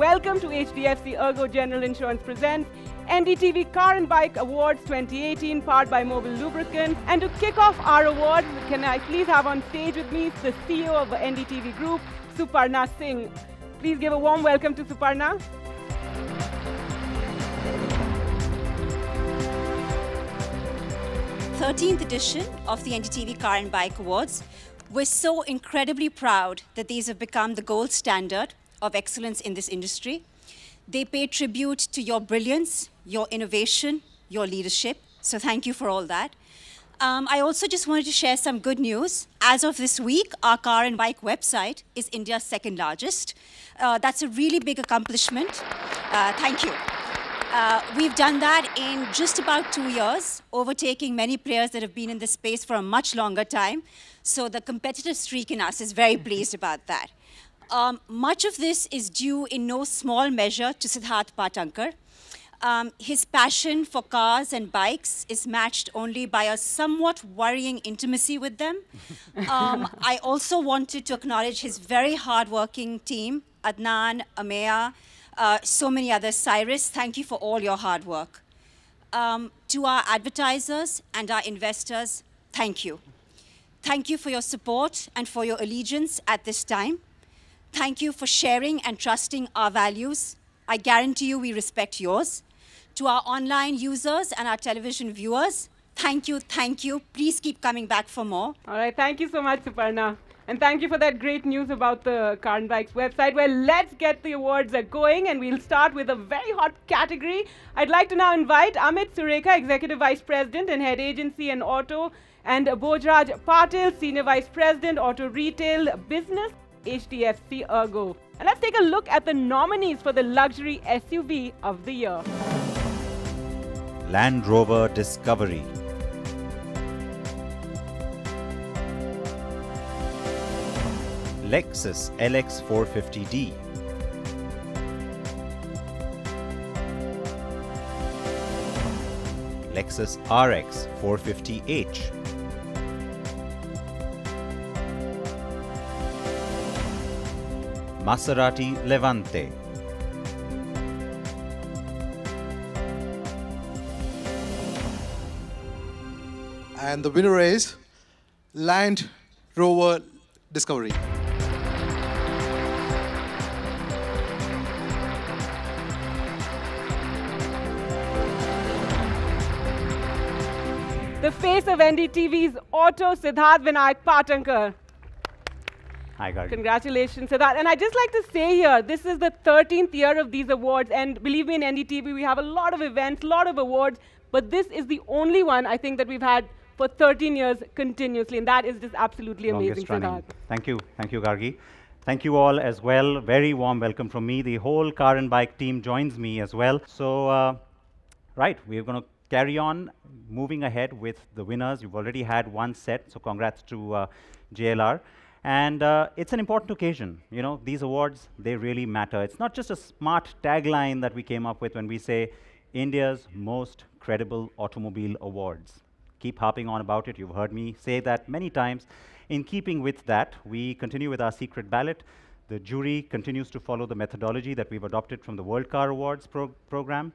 Welcome to HDFC Ergo General Insurance presents NDTV Car and Bike Awards 2018, powered by Mobile Lubricants. And to kick off our awards, can I please have on stage with me the CEO of the NDTV Group, Suparna Singh. Please give a warm welcome to Suparna. The 13th edition of the NDTV Car and Bike Awards. We're so incredibly proud that these have become the gold standard of excellence in this industry. They pay tribute to your brilliance, your innovation, your leadership. So thank you for all that. I also just wanted to share some good news. As of this week, our car and bike website is India's second largest. That's a really big accomplishment. Thank you. We've done that in just about 2 years, overtaking many players that have been in this space for a much longer time. So the competitive streak in us is very pleased about that. Much of this is due in no small measure to Siddharth Patankar. His passion for cars and bikes is matched only by a somewhat worrying intimacy with them. I also wanted to acknowledge his very hardworking team, Adnan, Ameya, so many others. Cyrus, thank you for all your hard work. To our advertisers and our investors, thank you. Thank you for your support and for your allegiance at this time. Thank you for sharing and trusting our values. I guarantee you we respect yours. To our online users and our television viewers, thank you, thank you. Please keep coming back for more. All right, thank you so much, Suparna. And thank you for that great news about the Car and Bikes website. Well, let's get the awards going, and we'll start with a very hot category. I'd like to now invite Amit Sureka, Executive Vice President and Head Agency and Auto, and Bojraj Patil, Senior Vice President, Auto Retail Business, HDFC Ergo. And let's take a look at the nominees for the Luxury SUV of the Year. Land Rover Discovery, Lexus LX 450D, Lexus RX 450h, Maserati Levante, and the winner is Land Rover Discovery. The face of NDTV's Auto, Siddharth Vinayak Patankar. Hi, Gargi. Congratulations, Siddharth. And I'd just like to say here, this is the 13th year of these awards. And believe me, in NDTV, we have a lot of events, a lot of awards. But this is the only one, I think, that we've had for 13 years continuously. And that is just absolutely amazing, Siddharth. Thank you, Gargi. Thank you all as well. Very warm welcome from me. The whole car and bike team joins me as well. So, right, we're going to carry on moving ahead with the winners. You've already had one set, so congrats to JLR. And it's an important occasion. You know, these awards, they really matter. It's not just a smart tagline that we came up with when we say India's most credible automobile awards. Keep harping on about it. You've heard me say that many times. In keeping with that, we continue with our secret ballot. The jury continues to follow the methodology that we've adopted from the World Car Awards program.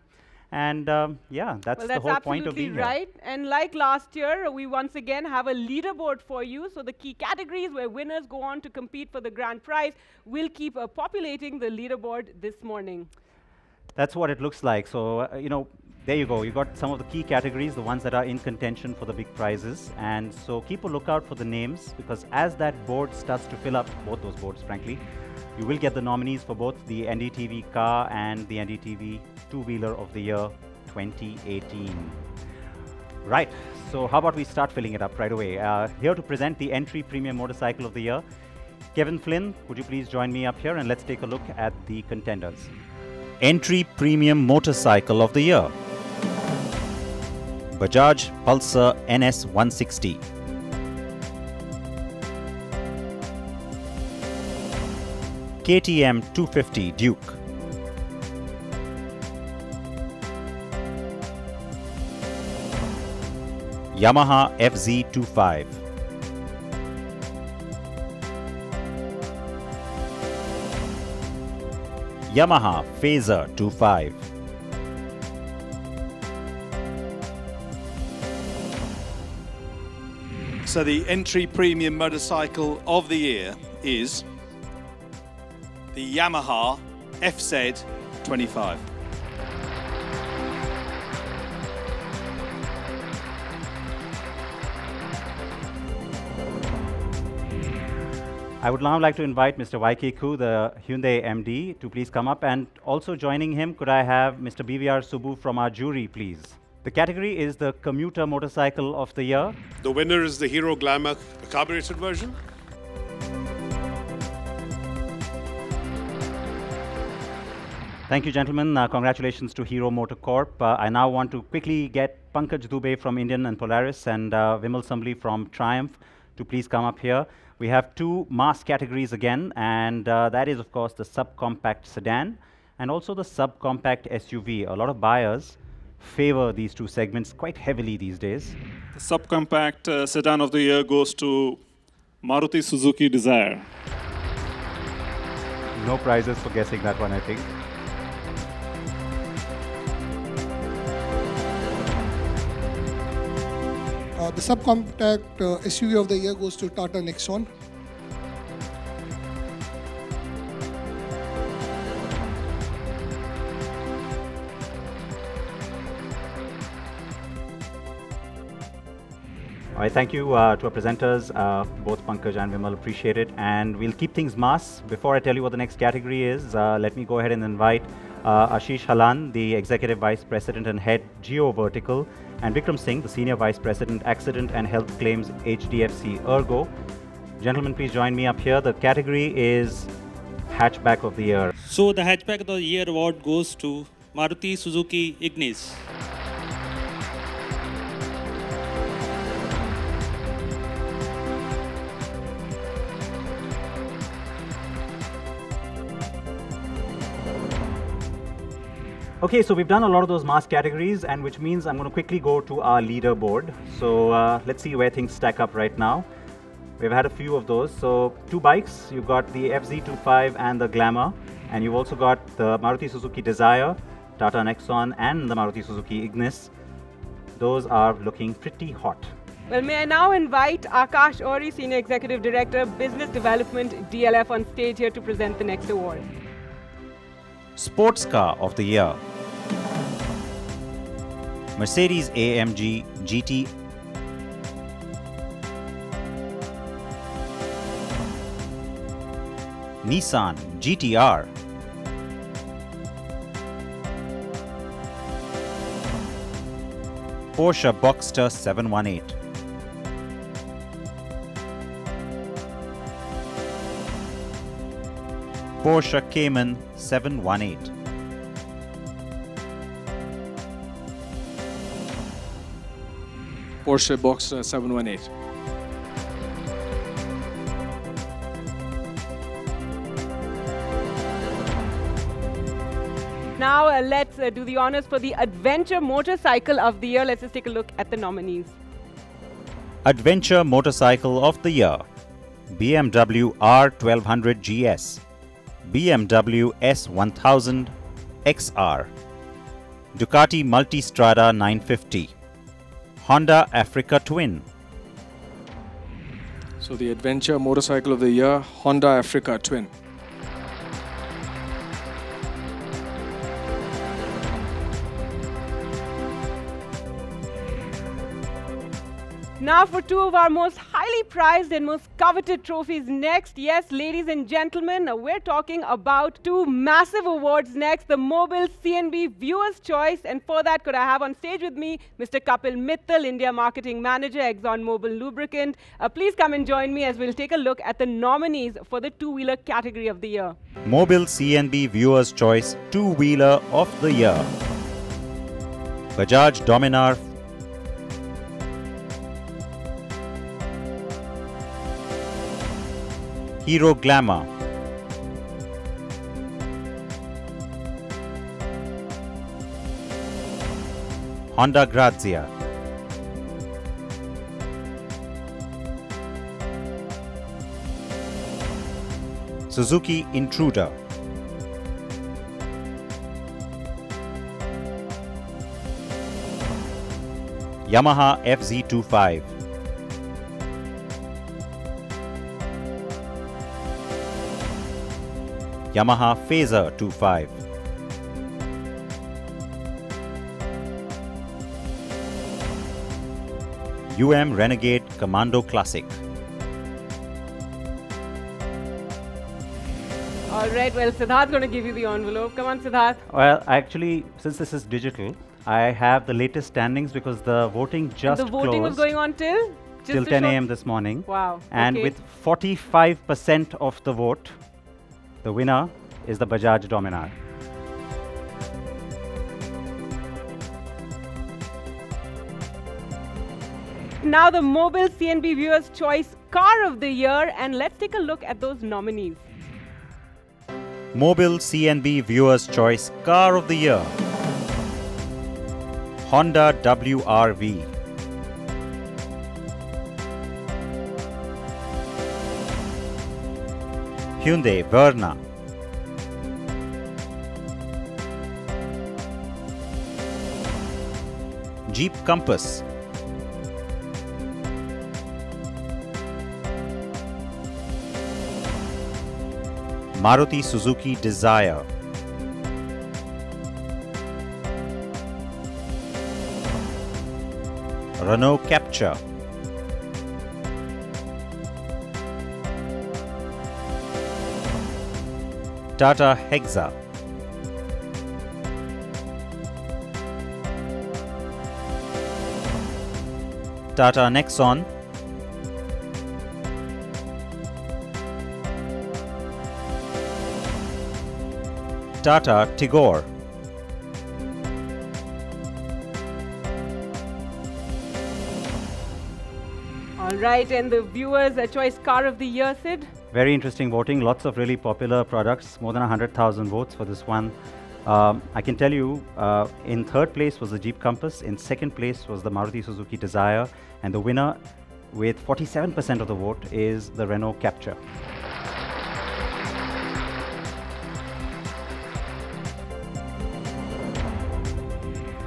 And yeah, that's the whole point of being here. Right. And like last year, we once again have a leaderboard for you. So the key categories where winners go on to compete for the grand prize will keep populating the leaderboard this morning. That's what it looks like. So, you know, there you go. You got some of the key categories, the ones that are in contention for the big prizes. And so keep a lookout for the names, because as that board starts to fill up, both those boards, frankly, you will get the nominees for both the NDTV Car and the NDTV Two-Wheeler of the Year 2018. Right, so how about we start filling it up right away. Here to present the Entry Premium Motorcycle of the Year, Kevin Flynn, would you please join me up here and let's take a look at the contenders. Entry Premium Motorcycle of the Year, Bajaj Pulsar NS 160. KTM 250 Duke, Yamaha FZ25, Yamaha Phaser 25. So the entry premium motorcycle of the year is the Yamaha FZ 25. I would now like to invite Mr. YK Ku, the Hyundai MD, to please come up. And also joining him, could I have Mr. BVR Subbu from our jury, please? The category is the commuter motorcycle of the year. The winner is the Hero Glamour, the carbureted version. Thank you, gentlemen. Congratulations to Hero Motor Corp. I now want to quickly get Pankaj Dubey from Indian and Polaris and Vimal Sambli from Triumph to please come up here. We have two mass categories again, and that is, of course, the subcompact sedan and also the subcompact SUV. A lot of buyers favor these two segments quite heavily these days. The subcompact sedan of the year goes to Maruti Suzuki Dzire. No prizes for guessing that one, I think. The subcompact SUV of the year goes to Tata Nexon. All right, thank you to our presenters, both Pankaj and Vimal, appreciate it. And we'll keep things mass. Before I tell you what the next category is, let me go ahead and invite Ashish Halan, the Executive Vice President and Head Geo Vertical, and Vikram Singh, the Senior Vice President, Accident and Health Claims, HDFC Ergo. Gentlemen, please join me up here. The category is Hatchback of the Year. So the Hatchback of the Year award goes to Maruti Suzuki Ignis. Okay, so we've done a lot of those mass categories, and which means I'm going to quickly go to our leaderboard. So let's see where things stack up right now. We've had a few of those. So two bikes, you've got the FZ25 and the Glamour, and you've also got the Maruti Suzuki Dzire, Tata Nexon, and the Maruti Suzuki Ignis. Those are looking pretty hot. Well, may I now invite Akash Ori, Senior Executive Director, Business Development, DLF, on stage here to present the next award. Sports Car of the Year. Mercedes AMG GT. Nissan GTR. Porsche Boxster 718. Porsche Cayman 718. Porsche Boxster 718. Now let's do the honors for the Adventure Motorcycle of the Year. Let's just take a look at the nominees. Adventure Motorcycle of the Year. BMW R1200 GS. BMW S1000 XR. Ducati Multistrada 950. Honda Africa Twin. So the Adventure Motorcycle of the Year, Honda Africa Twin. Now for two of our most highly prized and most coveted trophies next. Yes, ladies and gentlemen, we're talking about two massive awards next. The Mobile CNB Viewer's Choice. And for that, could I have on stage with me Mr. Kapil Mittal, India Marketing Manager, ExxonMobil Lubricant. Please come and join me as we'll take a look at the nominees for the two-wheeler category of the year. Mobile CNB Viewer's Choice Two-Wheeler of the Year. Bajaj Dominar. Hero Glamour. Honda Grazia. Suzuki Intruder. Yamaha FZ25. Yamaha Phaser 25. Renegade Commando Classic. All right, well, Siddharth's going to give you the envelope. Come on, Siddharth. Well, actually, since this is digital, I have the latest standings because the voting just The voting was closed going on till? till 10 a.m. this morning. Wow. And okay. with 45% of the vote, the winner is the Bajaj Dominar. Now the Mobile CNB Viewers' Choice Car of the Year, and let's take a look at those nominees. Mobile CNB Viewers' Choice Car of the Year. Honda WRV. Hyundai Verna. Jeep Compass. Maruti Suzuki Dzire. Renault Captur. Tata Hexa. Tata Nexon. Tata Tigor. All right, and the Viewers' Choice Car of the Year, Sid? Very interesting voting. Lots of really popular products. More than 100,000 votes for this one. I can tell you, in third place was the Jeep Compass. In second place was the Maruti Suzuki Dzire. And the winner, with 47% of the vote, is the Renault Captur.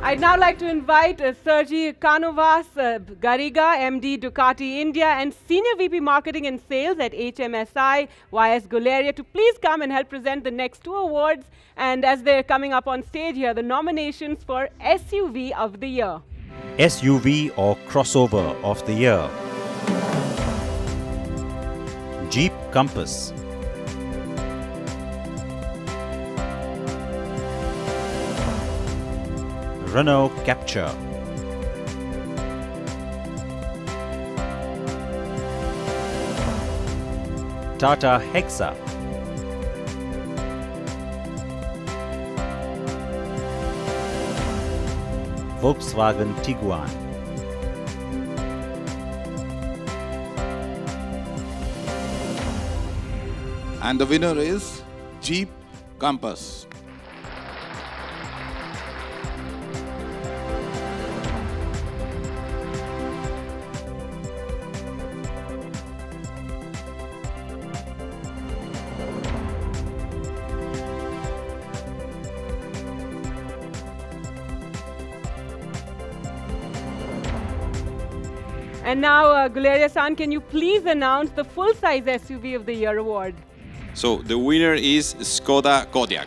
I'd now like to invite Sergi Canovas Garriga, MD Ducati India and Senior VP Marketing and Sales at HMSI, YS Guleria, to please come and help present the next two awards. And as they're coming up on stage here, the nominations for SUV of the Year. SUV or Crossover of the Year. Jeep Compass. Renault Captur. Tata Hexa. Volkswagen Tiguan. And the winner is Jeep Compass. And now, Guleria-san, can you please announce the full-size SUV of the Year award? So the winner is Skoda Kodiaq.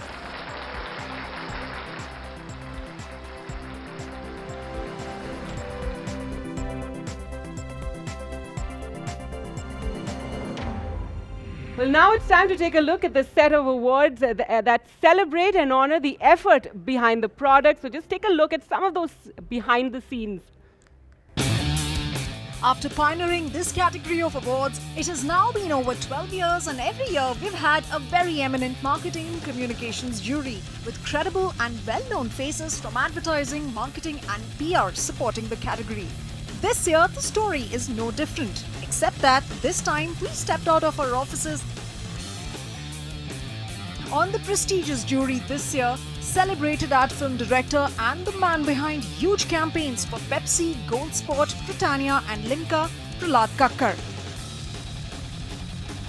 Well, now it's time to take a look at the set of awards that celebrate and honor the effort behind the product. So just take a look at some of those behind the scenes. After pioneering this category of awards, it has now been over 12 years, and every year we've had a very eminent marketing and communications jury with credible and well-known faces from advertising, marketing and PR supporting the category. This year, the story is no different, except that this time we stepped out of our offices. On the prestigious jury this year, celebrated art film director and the man behind huge campaigns for Pepsi, Gold Sport, Britannia and Limca, Prahlad Kakkar.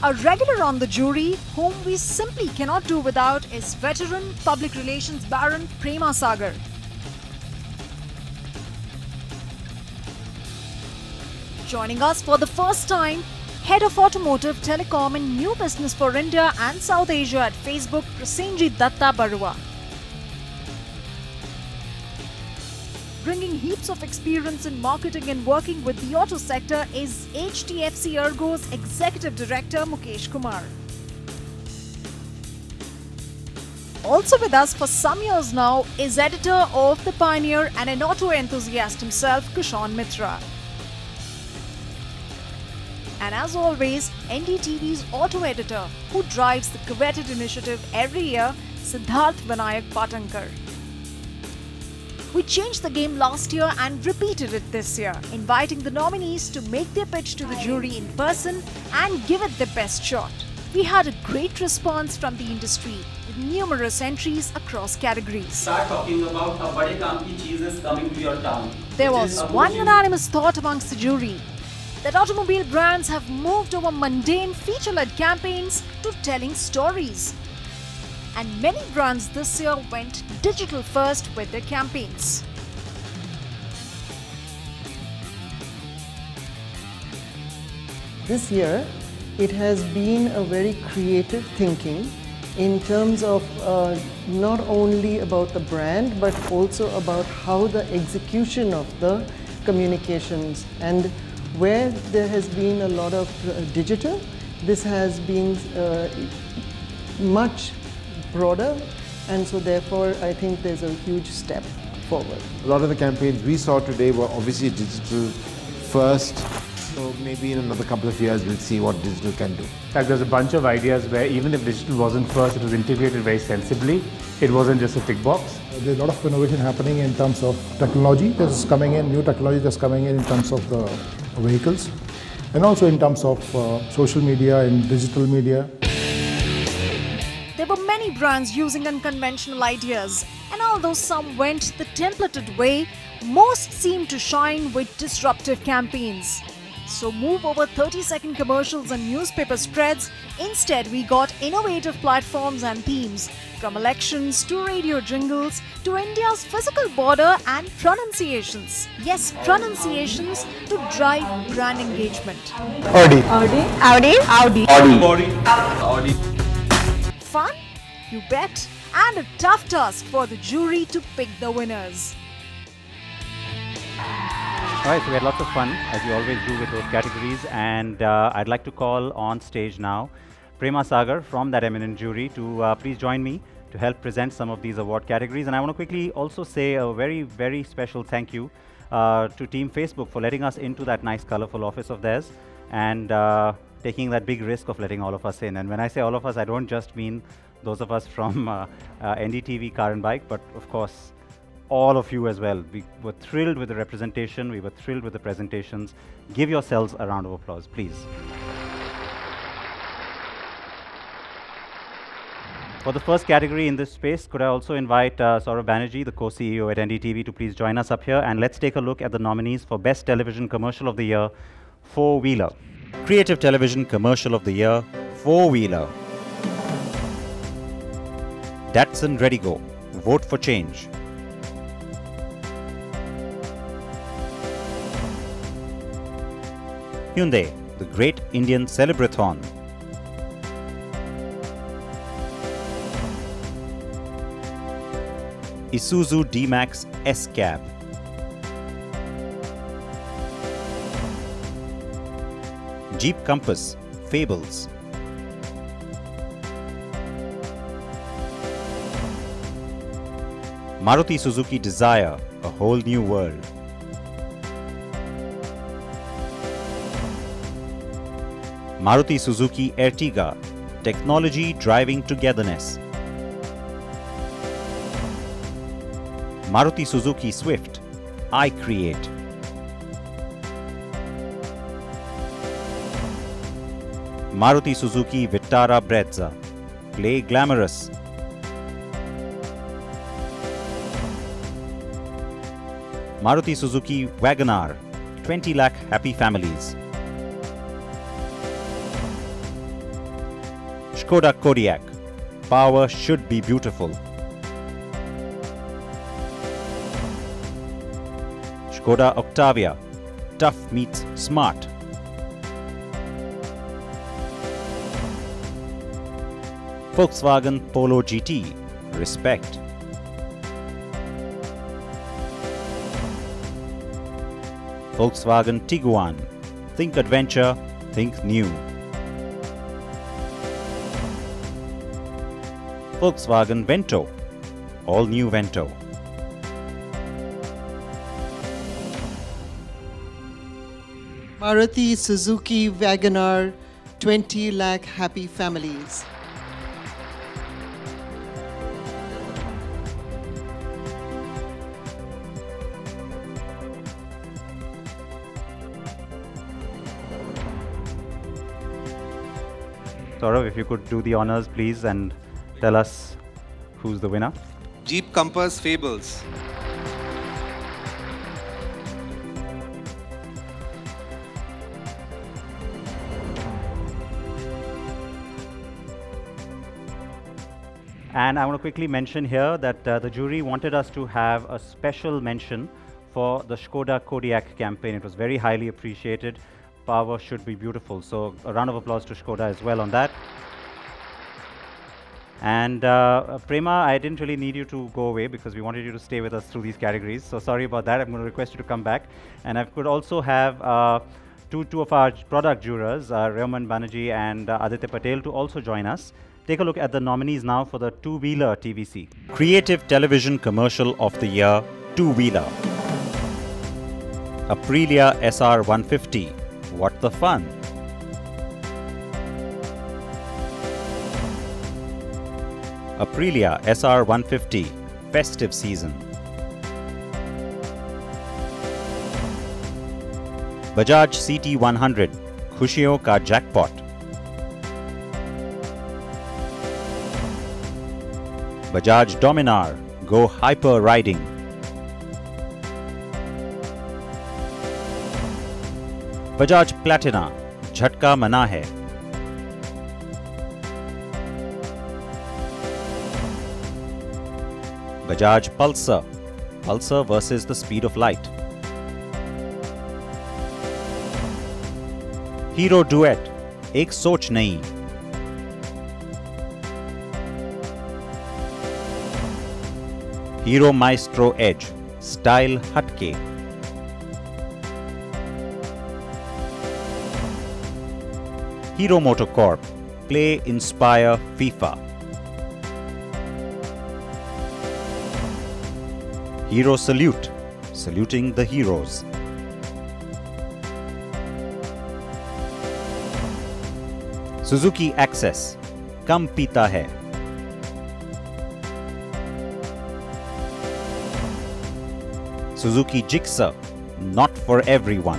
A regular on the jury, whom we simply cannot do without, is veteran public relations baron Prema Sagar. Joining us for the first time, Head of Automotive, Telecom and New Business for India and South Asia at Facebook, Prasenjit Datta Barua. Bringing heaps of experience in marketing and working with the auto sector is HDFC Ergo's Executive Director Mukesh Kumar. Also with us for some years now is editor of The Pioneer and an auto enthusiast himself, Kishan Mitra. And as always, NDTV's auto editor, who drives the coveted initiative every year, Siddharth Vinayak Patankar. We changed the game last year and repeated it this year, inviting the nominees to make their pitch to the jury in person and give it their best shot. We had a great response from the industry with numerous entries across categories. Start talking about a bade kaam ki cheez is coming to your town. There was one unanimous thought amongst the jury that automobile brands have moved over mundane feature-led campaigns to telling stories. And many brands this year went digital first with their campaigns. This year, it has been a very creative thinking in terms of not only about the brand, but also about how the execution of the communications, and where there has been a lot of digital, this has been much broader, and so therefore I think there's a huge step forward. A lot of the campaigns we saw today were obviously digital first, so maybe in another couple of years we'll see what digital can do. In fact, there's a bunch of ideas where even if digital wasn't first, it was integrated very sensibly. It wasn't just a tick box. There's a lot of innovation happening in terms of technology that's coming in, new technology that's coming in terms of the vehicles, and also in terms of social media and digital media. There were many brands using unconventional ideas, and although some went the templated way, most seemed to shine with disruptive campaigns. So move over 30-second commercials and newspaper spreads. Instead, we got innovative platforms and themes, from elections to radio jingles to India's physical border and pronunciations. Yes, pronunciations to drive brand engagement. Audi. Audi. Audi. Audi. Audi. Audi. Fun? You bet. And a tough task for the jury to pick the winners. Alright, so we had lots of fun, as we always do with those categories, and I'd like to call on stage now Prema Sagar from that eminent jury to please join me to help present some of these award categories. And I want to quickly also say a very, very special thank you to Team Facebook for letting us into that nice, colorful office of theirs and taking that big risk of letting all of us in. And when I say all of us, I don't just mean those of us from NDTV Car and Bike, but of course, all of you as well. We were thrilled with the representation, we were thrilled with the presentations. Give yourselves a round of applause, please. For the first category in this space, could I also invite Saurabh Banerjee, the co-CEO at NDTV, to please join us up here, and let's take a look at the nominees for Best Television Commercial of the Year, Four-Wheeler. Creative Television Commercial of the Year, Four-Wheeler. Datsun Redigo, Vote for Change. Hyundai, the Great Indian Celebrathon. Isuzu D-Max S-Cab. Jeep Compass, Fables. Maruti Suzuki Desire, A Whole New World. Maruti Suzuki Ertiga, Technology Driving Togetherness. Maruti Suzuki Swift, I Create. Maruti Suzuki Vitara Brezza, Play Glamorous. Maruti Suzuki Wagonar, 20 lakh happy families. Skoda Kodiaq, power should be beautiful. Skoda Octavia, tough meets smart. Volkswagen Polo GT, respect. Volkswagen Tiguan, think adventure, think new. Volkswagen Vento, all new Vento. Maruti Suzuki WagonR, 20 lakh happy families. Saurav, if you could do the honors, please, and tell us who's the winner. Jeep Compass Fables. And I want to quickly mention here that the jury wanted us to have a special mention for the Skoda Kodiaq campaign. It was very highly appreciated. Power should be beautiful. So a round of applause to Skoda as well on that. And Prema, I didn't really need you to go away because we wanted you to stay with us through these categories. So sorry about that. I'm going to request you to come back. And I could also have two of our product jurors, Raman Banerjee and Aditya Patel, to also join us. Take a look at the nominees now for the two-wheeler TVC. Creative Television Commercial of the Year, two-wheeler. Aprilia SR 150, what the fun. Aprilia SR 150, festive season. Bajaj CT 100, खुशियों का jackpot. Bajaj Dominar, go hyper riding. Bajaj Platina, झटका मना है. Bajaj Pulsar, Pulsar versus the speed of light. Hero Duet, एक सोच नहीं. Hero Maestro Edge, style hatke. Hero MotoCorp, play, inspire, FIFA. Hero Salute, saluting the heroes. Suzuki Access, kam pita hai. Suzuki Gixxer, not for everyone.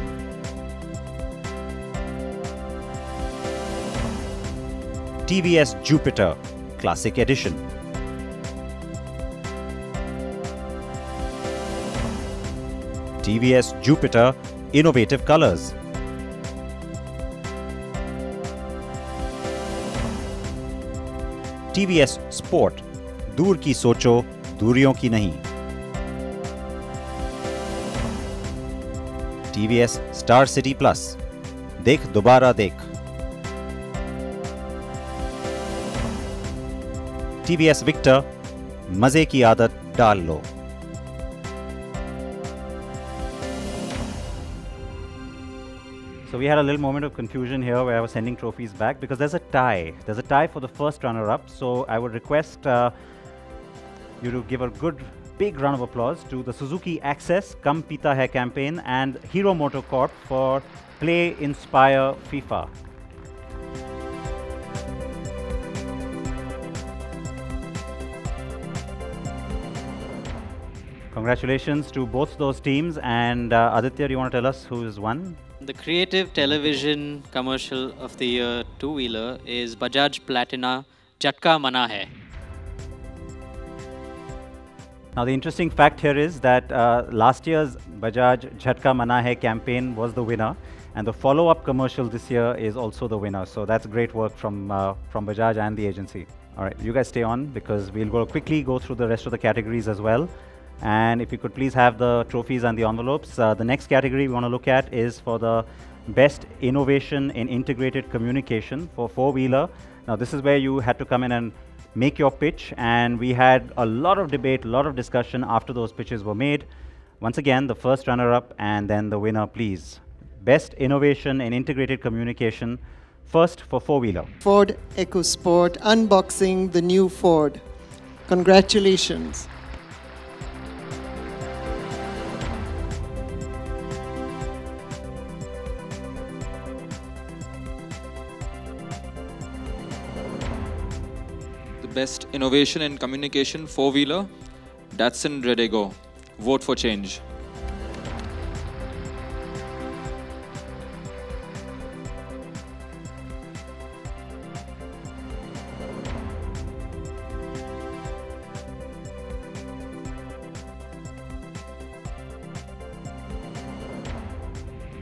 TVS Jupiter, Classic Edition. TVS Jupiter, innovative colors. TVS Sport, दूर की सोचो, दूरियों की नहीं. TVS Star City Plus, देख दोबारा देख. TVS Victor, मजे की आदत डाल लो. So we had a little moment of confusion here where I was sending trophies back because there's a tie. There's a tie for the first runner-up. So I would request you to give a good big round of applause to the Suzuki Access Kam Pita Hai campaign and Hero MotoCorp for Play, Inspire, FIFA. Congratulations to both those teams. And Aditya, do you want to tell us who has won? The Creative Television Commercial of the Year two-wheeler is Bajaj Platina, Jhatka Mana Hai. Now, the interesting fact here is that last year's Bajaj Jhatka Mana Hai campaign was the winner, and the follow-up commercial this year is also the winner. So that's great work from Bajaj and the agency. All right, you guys stay on because we'll quickly go through the rest of the categories as well. And if you could please have the trophies and the envelopes. The next category we want to look at is for the Best Innovation in Integrated Communication for four-wheeler. Now this is where you had to come in and make your pitch, and we had a lot of debate, a lot of discussion after those pitches were made. Once again, the first runner-up and then the winner, please. Best Innovation in Integrated Communication, first for four-wheeler. Ford EcoSport, unboxing the new Ford. Congratulations. Best Innovation in Communication four-wheeler, Datsun Redego. Vote for change.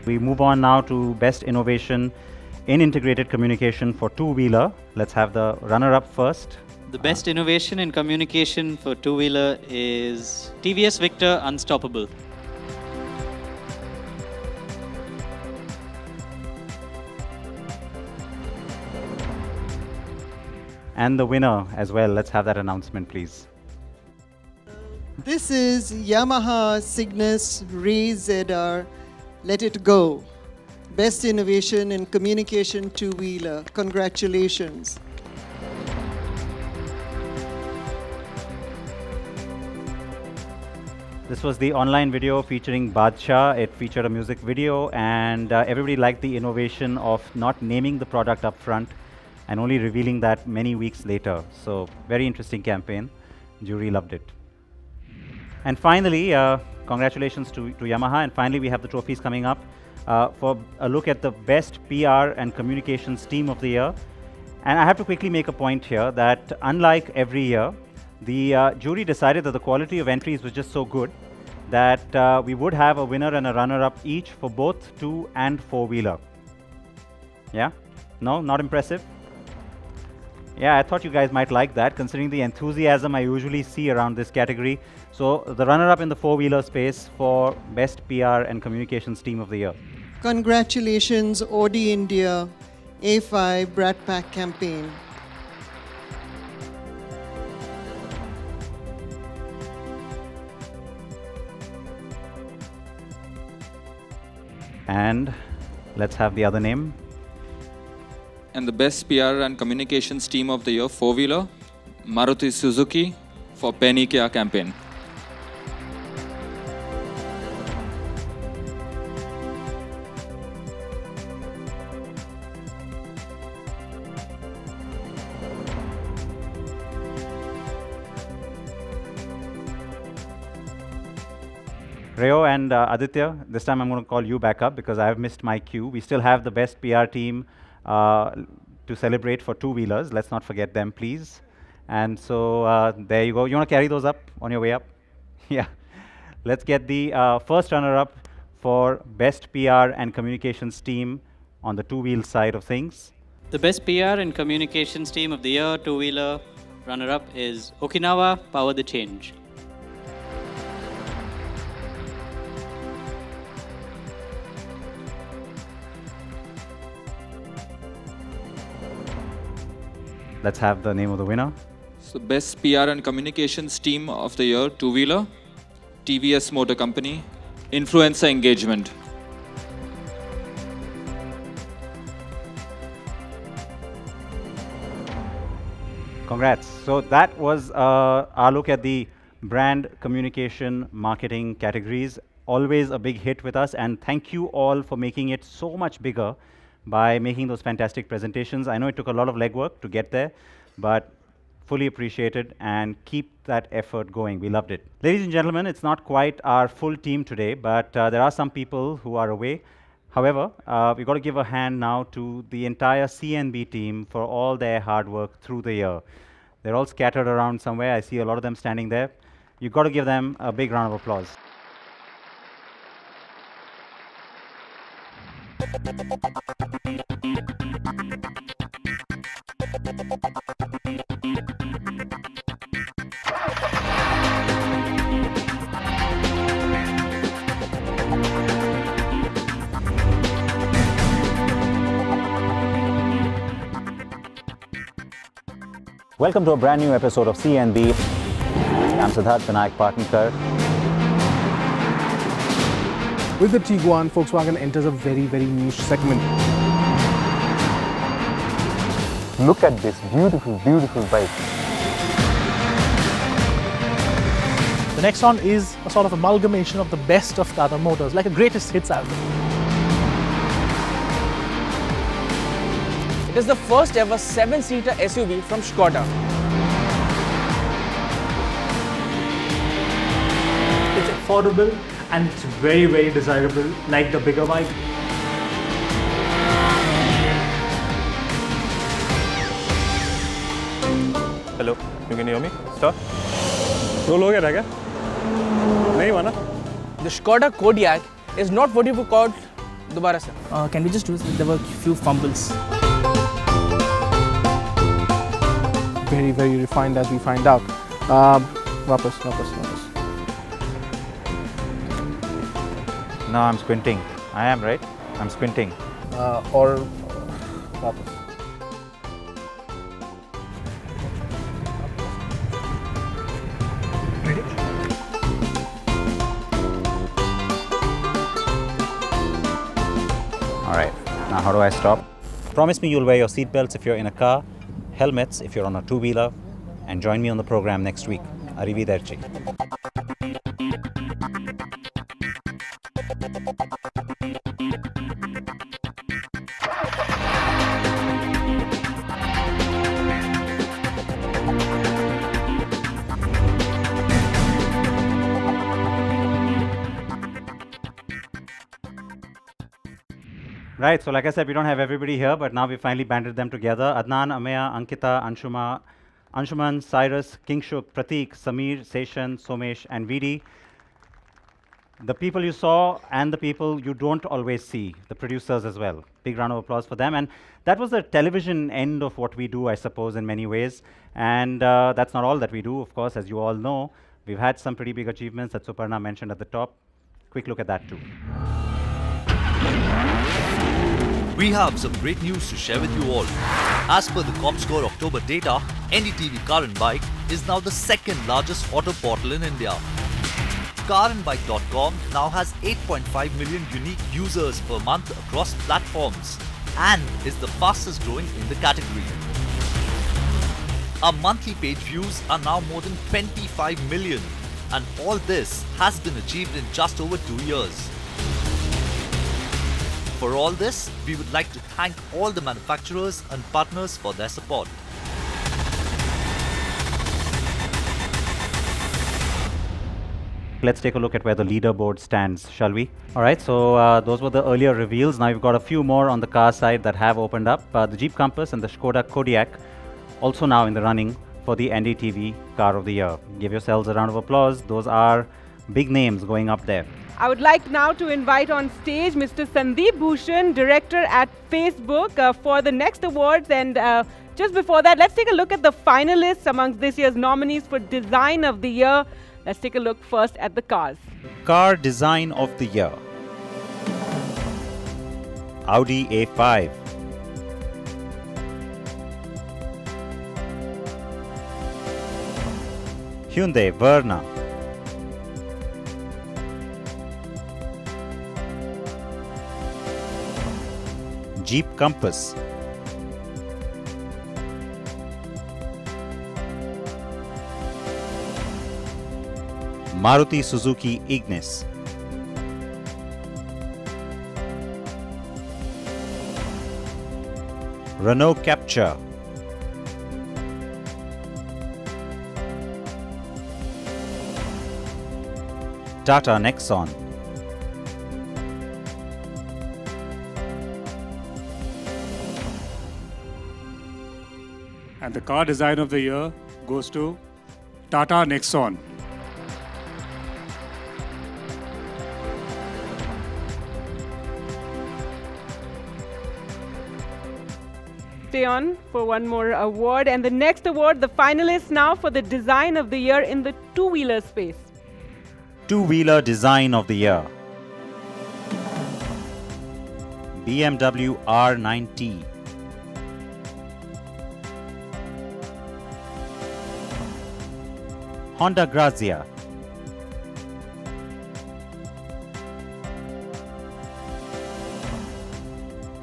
We move on now to Best Innovation in Integrated Communication for two-wheeler. Let's have the runner-up first. The best innovation in communication for two-wheeler is TVS Victor Unstoppable. And the winner as well. Let's have that announcement, please. This is Yamaha Cygnus Ray ZR Let It Go. Best Innovation in Communication two-wheeler. Congratulations. This was the online video featuring Badshah. It featured a music video, and everybody liked the innovation of not naming the product up front and only revealing that many weeks later. So very interesting campaign. Jury loved it. And finally, congratulations to Yamaha. And finally, we have the trophies coming up for a look at the Best PR and Communications Team of the Year. And I have to quickly make a point here that unlike every year, the jury decided that the quality of entries was just so good that we would have a winner and a runner-up each for both two- and four-wheeler. Yeah? No? Not impressive? Yeah, I thought you guys might like that, considering the enthusiasm I usually see around this category. So the runner-up in the four-wheeler space for Best PR and Communications Team of the Year. Congratulations, Audi India A5 Brat Pack campaign. And let's have the other name. And the Best PR and Communications Team of the Year four-wheeler, Maruti Suzuki for Penny Kia campaign. Rayo and Aditya, this time I'm going to call you back up because I have missed my cue. We still have the Best PR team to celebrate for two-wheelers. Let's not forget them, please. And so there you go. You want to carry those up on your way up? Yeah. Let's get the first runner-up for Best PR and Communications Team on the two-wheel side of things. The Best PR and Communications Team of the Year two-wheeler runner-up is Okinawa Power the Change. Let's have the name of the winner. So Best PR and Communications Team of the Year two-wheeler, TVS Motor Company, Influencer Engagement. Congrats. So that was our look at the brand communication marketing categories. Always a big hit with us, and thank you all for making it so much bigger by making those fantastic presentations. I know it took a lot of legwork to get there, but fully appreciated, and keep that effort going. We loved it. Ladies and gentlemen, it's not quite our full team today, but there are some people who are away. However, we've got to give a hand now to the entire CNB team for all their hard work through the year. They're all scattered around somewhere. I see a lot of them standing there. You've got to give them a big round of applause. Welcome to a brand new episode of CNB. I'm Siddharth Vinayak Partnerkar. With the Tiguan, Volkswagen enters a very, very niche segment. Look at this beautiful, beautiful bike. The Nexon is a sort of amalgamation of the best of Tata Motors, like a greatest hits album. It is the first ever 7-seater SUV from Skoda. It's affordable and it's very, very desirable, like the bigger bike. Hello, you can hear me? Stop. Roll ho gaya tha kya? Nahi hua na? The Skoda Kodiaq is not what you would call dobara sir. Can we just do this? There were a few fumbles. Very, very refined as we find out. Wapas. No, I'm squinting. I am, right? I'm squinting. Or wapas. Alright, now how do I stop? Promise me you'll wear your seatbelts if you're in a car, helmets if you're on a two-wheeler, and join me on the program next week. Arrivederci. Right, so like I said, we don't have everybody here, but now we finally banded them together. Adnan, Ameya, Ankita, Anshuman, Cyrus, Kingshuk, Prateek, Samir, Seshan, Somesh, and Vidi. The people you saw and the people you don't always see, the producers as well. Big round of applause for them. And that was the television end of what we do, I suppose, in many ways. And that's not all that we do, of course, as you all know. We've had some pretty big achievements that Suparna mentioned at the top. Quick look at that too. We have some great news to share with you all. As per the Comscore October data, NDTV carandbike is now the second largest auto portal in India. Carandbike.com now has 8.5 million unique users per month across platforms and is the fastest growing in the category. Our monthly page views are now more than 25 million, and all this has been achieved in just over 2 years. For all this, we would like to thank all the manufacturers and partners for their support. Let's take a look at where the leaderboard stands, shall we? All right, so those were the earlier reveals. Now we've got a few more on the car side that have opened up. The Jeep Compass and the Skoda Kodiaq also now in the running for the NDTV Car of the Year. Give yourselves a round of applause. Those are big names going up there. I would like now to invite on stage Mr. Sandeep Bhushan, director at Facebook, for the next awards. And just before that, let's take a look at the finalists amongst this year's nominees for Design of the Year. Let's take a look first at the cars. Car Design of the Year. Audi A5. Hyundai Verna. Jeep Compass. Maruti Suzuki Ignis. Renault Captur. Tata Nexon. And the car design of the year goes to Tata Nexon. Stay on for one more award. And the next award, the finalists now for the Design of the Year in the two-wheeler space. Two-wheeler Design of the Year. BMW R9T. Honda Grazia.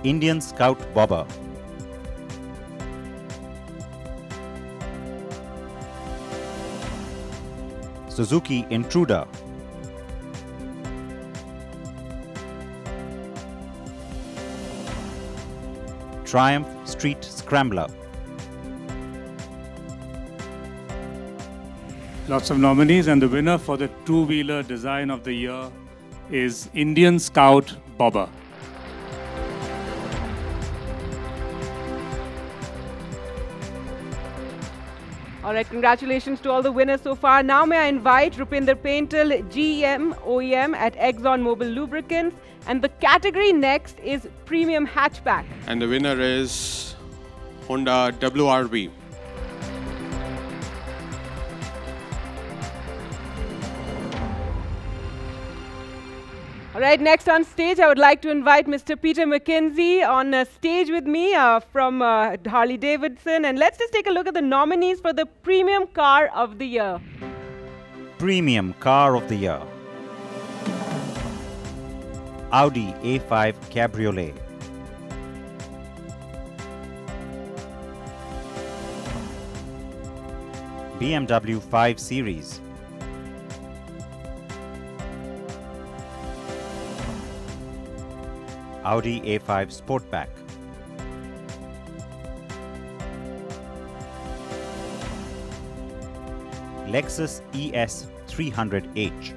Indian Scout Bobber. Suzuki Intruder. Triumph Street Scrambler. Lots of nominees, and the winner for the two-wheeler design of the year is Indian Scout Bobber. All right, congratulations to all the winners so far. Now may I invite Rupinder Paintal, GM OEM at Exxon Mobil Lubricants. And the category next is Premium Hatchback. And the winner is Honda WRV. All right, next on stage, I would like to invite Mr. Peter McKenzie on stage with me from Harley Davidson. And let's just take a look at the nominees for the Premium Car of the Year. Premium Car of the Year. Audi A5 Cabriolet. BMW 5 Series. Audi A5 Sportback. Lexus ES 300h.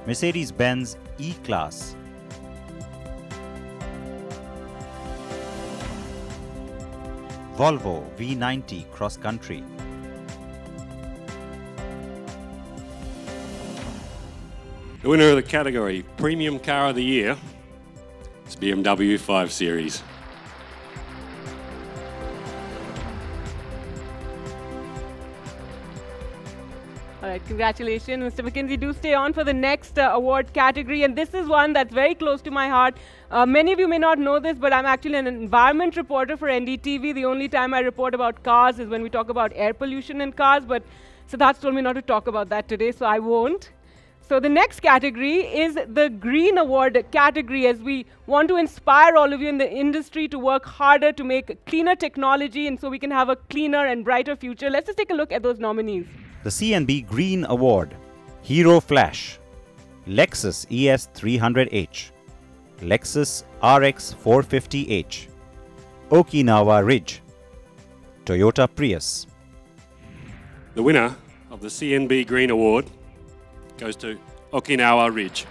Mercedes-Benz E-Class. Volvo V90 Cross Country. The winner of the category Premium Car of the Year is BMW 5 Series. All right, congratulations, Mr. McKenzie. Do stay on for the next award category. And this is one that's very close to my heart. Many of you may not know this, but I'm actually an environment reporter for NDTV. The only time I report about cars is when we talk about air pollution in cars. But Siddharth told me not to talk about that today, so I won't. So the next category is the Green Award category, as we want to inspire all of you in the industry to work harder to make cleaner technology, and so we can have a cleaner and brighter future. Let's just take a look at those nominees. The CNB Green Award. Hero Flash. Lexus ES 300h. Lexus RX 450h. Okinawa Ridge. Toyota Prius. The winner of the CNB Green Award goes to Okinawa Ridge.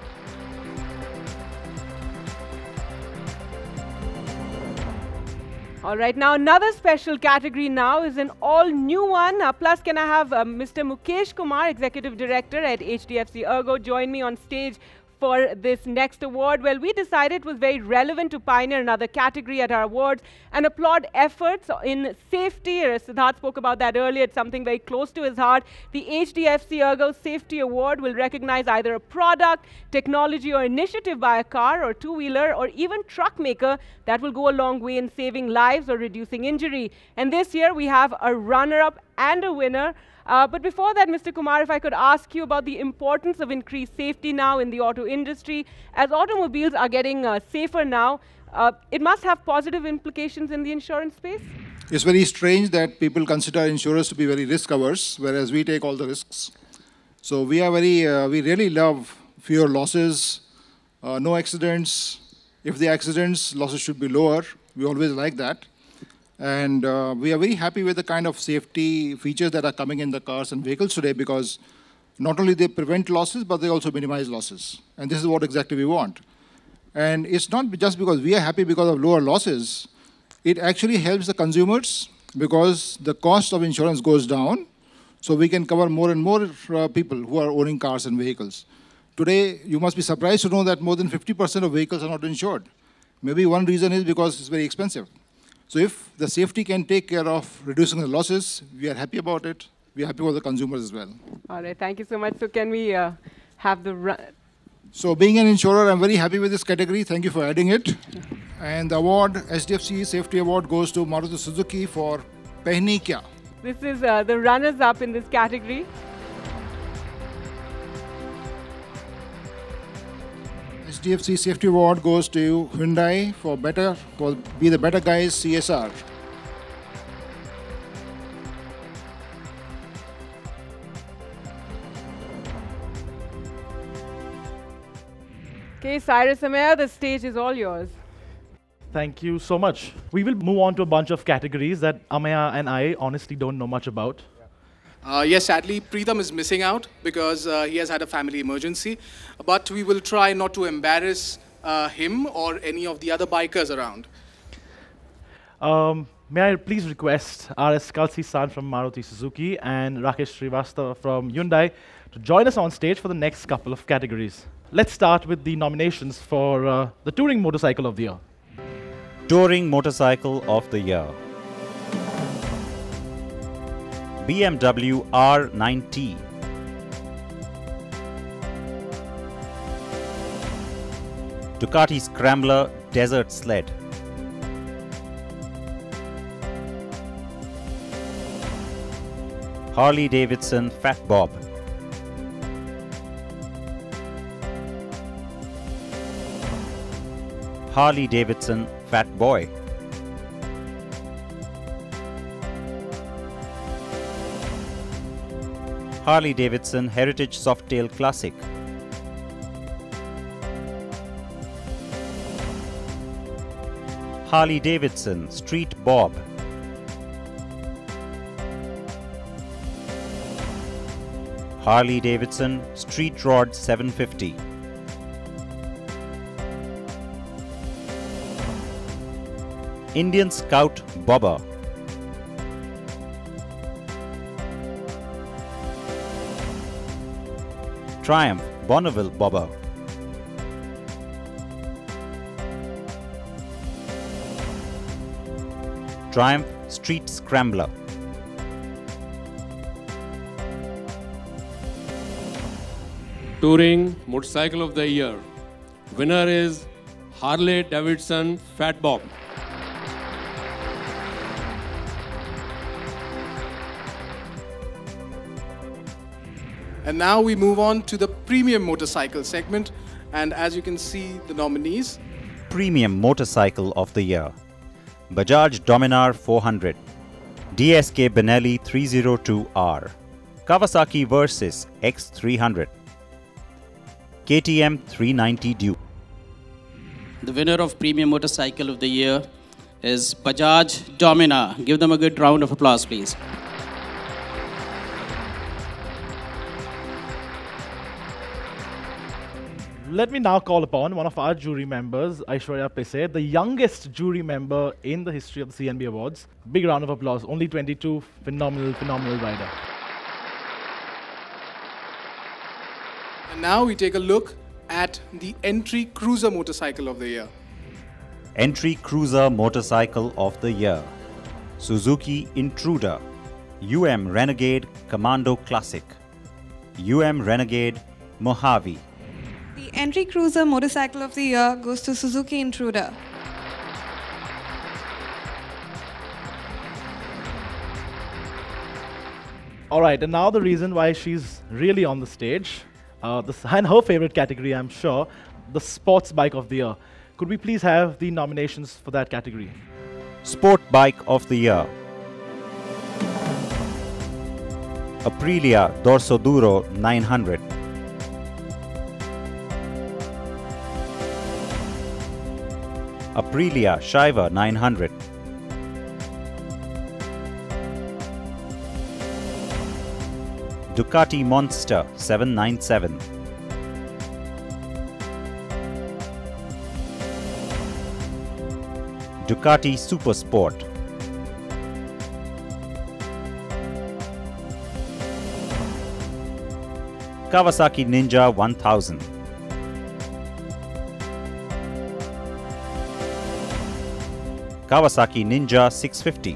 All right, now another special category now is an all-new one. Plus, can I have Mr. Mukesh Kumar, Executive Director at HDFC Ergo, join me on stage for this next award? Well, we decided it was very relevant to pioneer another category at our awards and applaud efforts in safety. Siddharth spoke about that earlier. It's something very close to his heart. The HDFC Ergo Safety Award will recognize either a product, technology, or initiative by a car or two-wheeler or even truck maker that will go a long way in saving lives or reducing injury. And this year, we have a runner-up and a winner. But before that, Mr. Kumar, if I could ask you about the importance of increased safety now in the auto industry. As automobiles are getting safer now, it must have positive implications in the insurance space? It's very strange that people consider insurers to be very risk-averse, whereas we take all the risks. So we are we really love fewer losses, no accidents. If the accidents, losses should be lower. We always like that. And we are very happy with the kind of safety features that are coming in the cars and vehicles today, because not only they prevent losses, but they also minimize losses. And this is what exactly we want. And it's not just because we are happy because of lower losses. It actually helps the consumers because the cost of insurance goes down. So we can cover more and more people who are owning cars and vehicles. Today, you must be surprised to know that more than 50% of vehicles are not insured. Maybe one reason is because it's very expensive. So if the safety can take care of reducing the losses, we are happy about it. We are happy for the consumers as well. All right, thank you so much. So can we have the... So being an insurer, I'm very happy with this category. Thank you for adding it. And the award, SDFC Safety Award, goes to Maruti Suzuki for Pehni Kya. This is the runners-up in this category. SDFC Safety Award goes to Hyundai for Be the Better Guys CSR. Okay, Cyrus Amaya, the stage is all yours. Thank you so much. We will move on to a bunch of categories that Amaya and I honestly don't know much about. Yes, sadly, Preetham is missing out because he has had a family emergency. But we will try not to embarrass him or any of the other bikers around. May I please request RS Kalsi-san from Maruti Suzuki and Rakesh Srivastava from Hyundai to join us on stage for the next couple of categories. Let's start with the nominations for the Touring Motorcycle of the Year. Touring Motorcycle of the Year. BMW R9T. Ducati Scrambler Desert Sled. Harley Davidson Fat Bob. Harley Davidson Fat Boy. Harley Davidson Heritage Softail Classic. Harley Davidson Street Bob. Harley Davidson Street Rod 750. Indian Scout Bobber. Triumph Bonneville Bobber. Triumph Street Scrambler. Touring Motorcycle of the Year. Winner is Harley Davidson Fat Bob. And now we move on to the premium motorcycle segment. And as you can see, the nominees. Premium Motorcycle of the Year. Bajaj Dominar 400. DSK Benelli 302R. Kawasaki Versys X300. KTM 390 Duke. The winner of Premium Motorcycle of the Year is Bajaj Dominar. Give them a good round of applause, please. Let me now call upon one of our jury members, Aishwarya Pese, the youngest jury member in the history of the CNB Awards. Big round of applause. Only 22, phenomenal rider. And now we take a look at the Entry Cruiser Motorcycle of the Year. Entry Cruiser Motorcycle of the Year. Suzuki Intruder. Renegade Commando Classic. Renegade Mojave. The Entry Cruiser Motorcycle of the Year goes to Suzuki Intruder. All right, and now the reason why she's really on the stage, and her favorite category, I'm sure, the Sports Bike of the Year. Could we please have the nominations for that category? Sport Bike of the Year. Aprilia Dorsoduro 900. Aprilia Shiver 900. Ducati Monster 797. Ducati Super Sport. Kawasaki Ninja 1000. Kawasaki Ninja 650.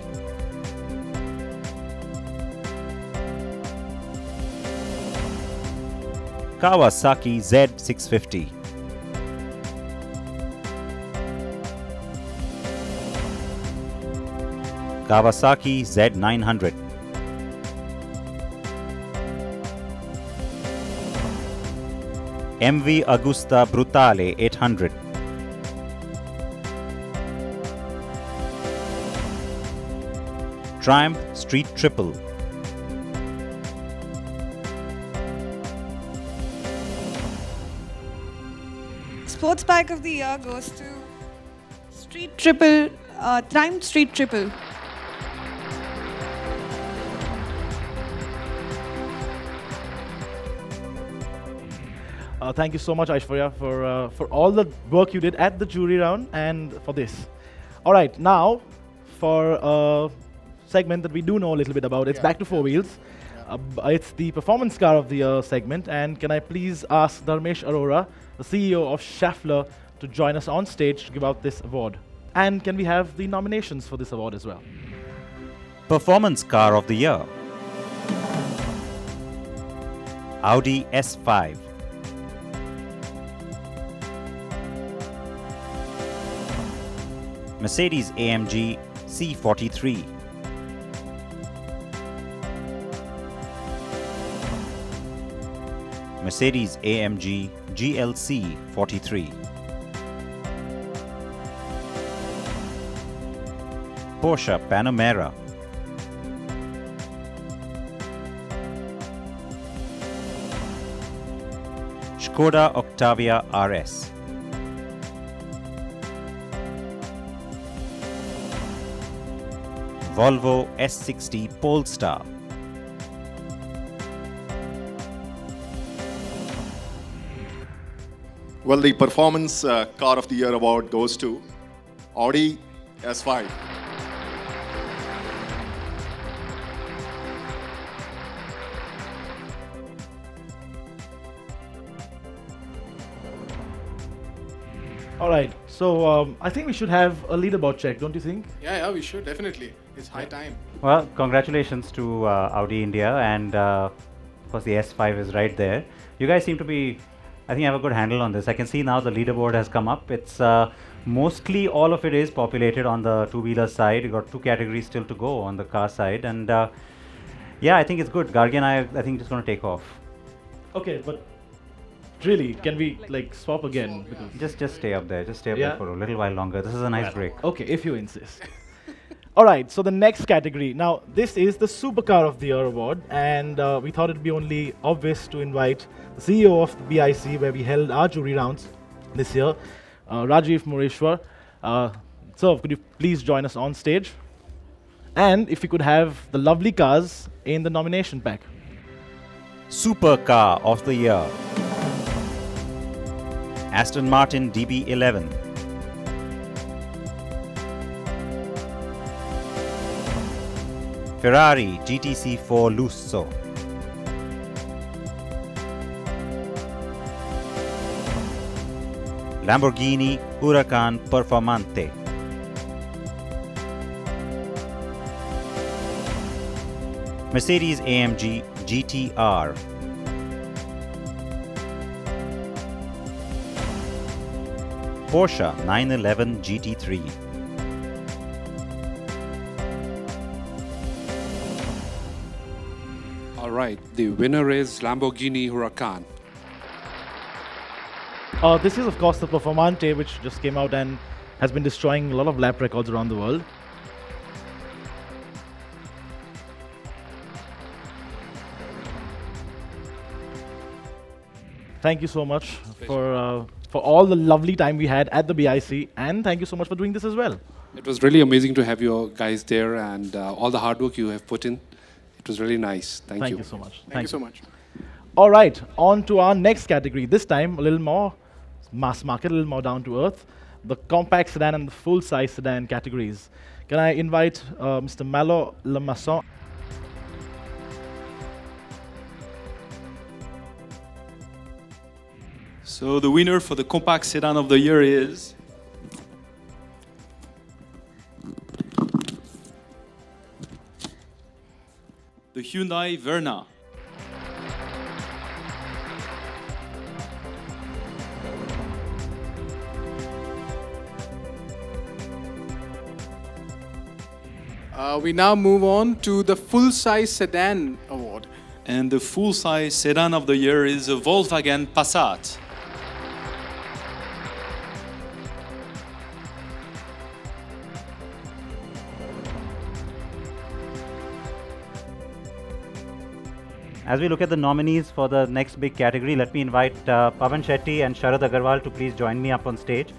Kawasaki Z650. Kawasaki Z900. MV Agusta Brutale 800. Triumph Street Triple. Sports bike of the year goes to Street Triple, Triumph Street Triple. Thank you so much, Aishwarya, for all the work you did at the jury round and for this. All right, now for a segment that we do know a little bit about, it's back to four wheels. It's the Performance Car of the Year segment, and can I please ask Dharmesh Arora, the CEO of Schaeffler, to join us on stage to give out this award. And can we have the nominations for this award as well? Performance Car of the Year. Audi S5. Mercedes-AMG C43. Mercedes-AMG GLC 43. Porsche Panamera. Skoda Octavia RS. Volvo S60 Polestar. Well, the Performance Car of the Year award goes to Audi S5. All right, so I think we should have a leaderboard check, don't you think? Yeah, we should, definitely. It's high time. Well, congratulations to Audi India, and of course the S5 is right there. You guys seem to be, I think, have a good handle on this. I can see now the leaderboard has come up. It's mostly all of it is populated on the two-wheeler side. You've got two categories still to go on the car side, and yeah, I think it's good. Gargi and I think just going to take off. Okay, but really, can we like swap again? Just stay up there. Just stay up there for a little while longer. This is a nice break. Okay, if you insist. All right, so the next category. Now, this is the Supercar of the Year award, and we thought it would be only obvious to invite the CEO of the BIC, where we held our jury rounds this year, Rajiv Mureshwar. So, could you please join us on stage? And if you could have the lovely cars in the nomination pack. Supercar of the Year. Aston Martin DB11. Ferrari GTC4 Lusso. Lamborghini Huracan Performante. Mercedes-AMG GTR. Porsche 911 GT3. All right, the winner is Lamborghini Huracan. This is, of course, the Performante, which just came out and has been destroying a lot of lap records around the world. Thank you so much for all the lovely time we had at the BIC, and thank you so much for doing this as well. It was really amazing to have you guys there, and all the hard work you have put in. It was really nice. Thank you. Thank you so much. Thank you so much. All right, on to our next category. This time, a little more mass market, a little more down to earth. The compact sedan and the full-size sedan categories. Can I invite Mr. Malo Lemasson? So the winner for the compact sedan of the year is the Hyundai Verna. We now move on to the full-size sedan award. And the full-size sedan of the year is a Volkswagen Passat. As we look at the nominees for the next big category, let me invite Pavan Shetty and Sharad Agarwal to please join me up on stage.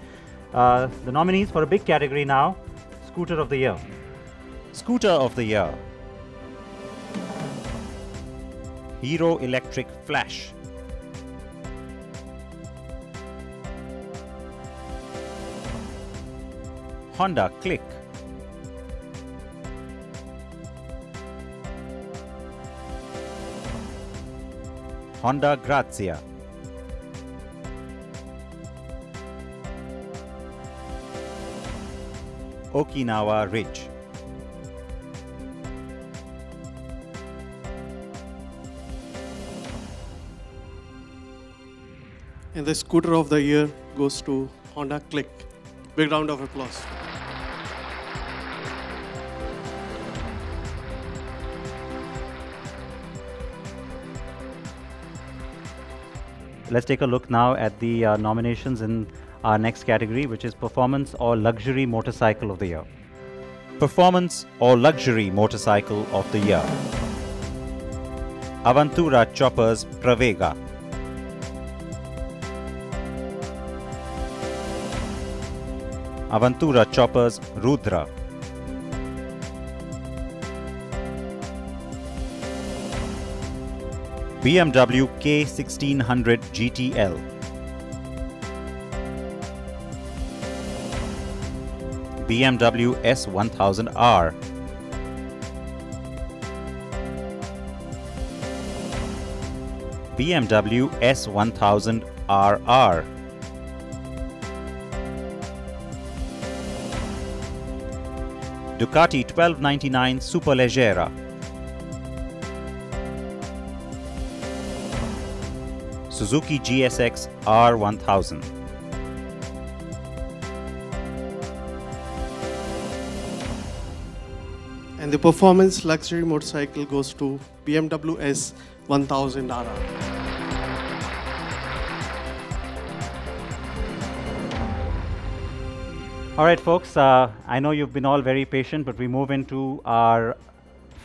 The nominees for a big category now, Scooter of the Year. Scooter of the Year. Hero Electric Flash. Honda Click. Honda Grazia. Okinawa Ridge. And the scooter of the year goes to Honda Click. Big round of applause. Let's take a look now at the nominations in our next category, which is Performance or Luxury Motorcycle of the Year. Performance or Luxury Motorcycle of the Year. Avantura Choppers Pravega. Avantura Choppers Rudra. BMW K1600 GTL. BMW S1000R. BMW S1000RR. Ducati 1299 Superleggera. Suzuki GSX R1000. And the performance luxury motorcycle goes to BMW S1000RR. All right, folks, I know you've been all very patient, but we move into our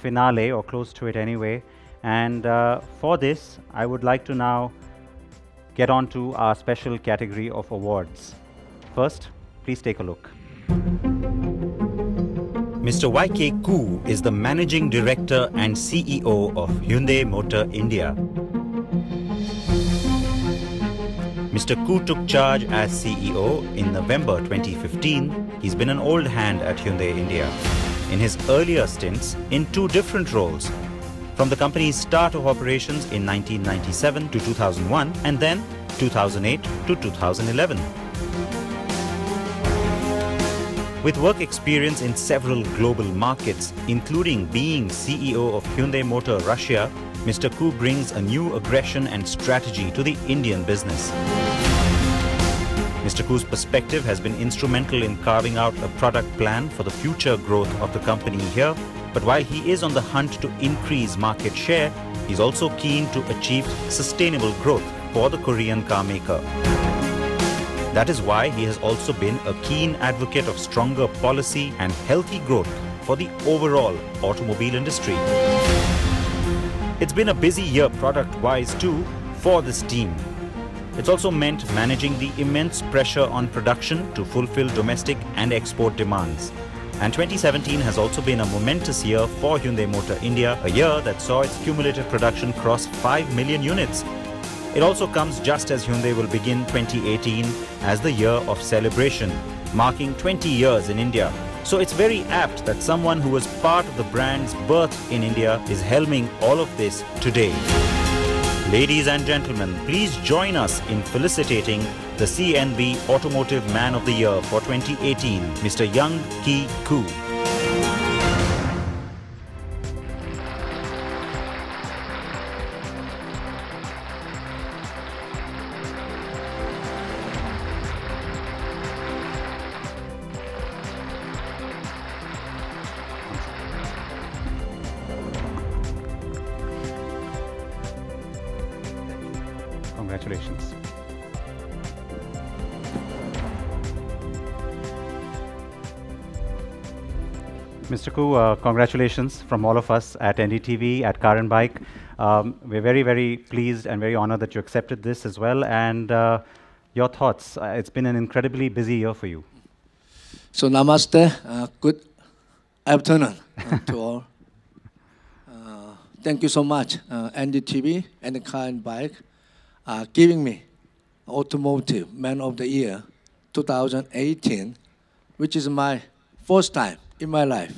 finale, or close to it anyway. And for this, I would like to now get on to our special category of awards. First, please take a look. Mr. Y.K. Koo is the Managing Director and CEO of Hyundai Motor India. Mr. Koo took charge as CEO in November 2015. He's been an old hand at Hyundai India. In his earlier stints in two different roles, from the company's start of operations in 1997 to 2001 and then 2008 to 2011. With work experience in several global markets, including being CEO of Hyundai Motor Russia, Mr. Koo brings a new aggression and strategy to the Indian business. Mr. Koo's perspective has been instrumental in carving out a product plan for the future growth of the company here. But while he is on the hunt to increase market share, he's also keen to achieve sustainable growth for the Korean car maker. That is why he has also been a keen advocate of stronger policy and healthy growth for the overall automobile industry. It's been a busy year product-wise too for this team. It's also meant managing the immense pressure on production to fulfill domestic and export demands. And 2017 has also been a momentous year for Hyundai Motor India, a year that saw its cumulative production cross 5 million units. It also comes just as Hyundai will begin 2018 as the year of celebration, marking 20 years in India. So it's very apt that someone who was part of the brand's birth in India is helming all of this today. Ladies and gentlemen, please join us in felicitating the CNB Automotive Man of the Year for 2018, Mr. Young Ki Koo. Congratulations. Mr. Koo, congratulations from all of us at NDTV, at Car and Bike. We're very, very pleased and very honored that you accepted this as well. And your thoughts? It's been an incredibly busy year for you. So namaste, good afternoon to all. Thank you so much, NDTV and Car and Bike, giving me Automotive Man of the Year 2018, which is my first time in my life.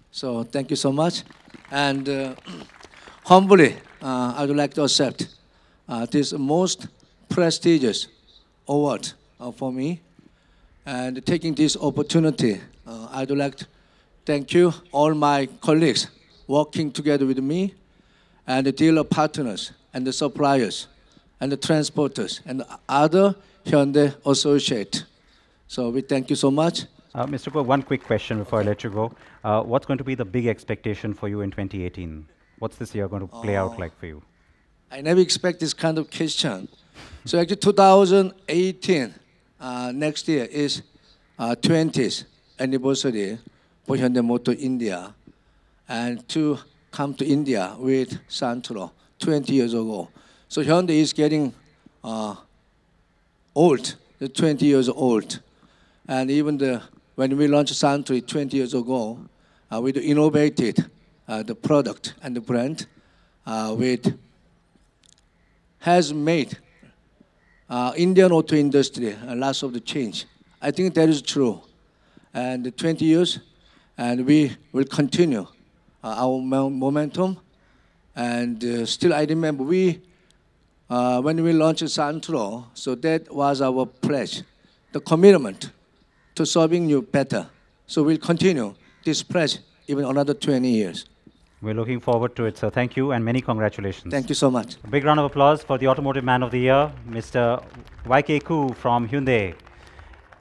So thank you so much. And humbly, I would like to accept this most prestigious award for me. And taking this opportunity, I would like to thank you, all my colleagues working together with me, and the dealer partners, and the suppliers, and the transporters, and the other Hyundai associates. So we thank you so much. Mr. Koo, one quick question before I let you go. What's going to be the big expectation for you in 2018? What's this year going to play out like for you? I never expect this kind of question. So actually 2018, next year is 20th anniversary for Hyundai Motor India. And to come to India with Santro 20 years ago. So Hyundai is getting old, 20 years old. And even when we launched Santro 20 years ago, we innovated the product and the brand, which has made Indian auto industry lots of the change. I think that is true. And 20 years, and we will continue our momentum. And still, I remember when we launched Santro, so that was our pledge, the commitment to serving you better. So we'll continue this pledge even another 20 years. We're looking forward to it, sir. Thank you and many congratulations. Thank you so much. A big round of applause for the Automotive Man of the Year, Mr. YK Koo from Hyundai.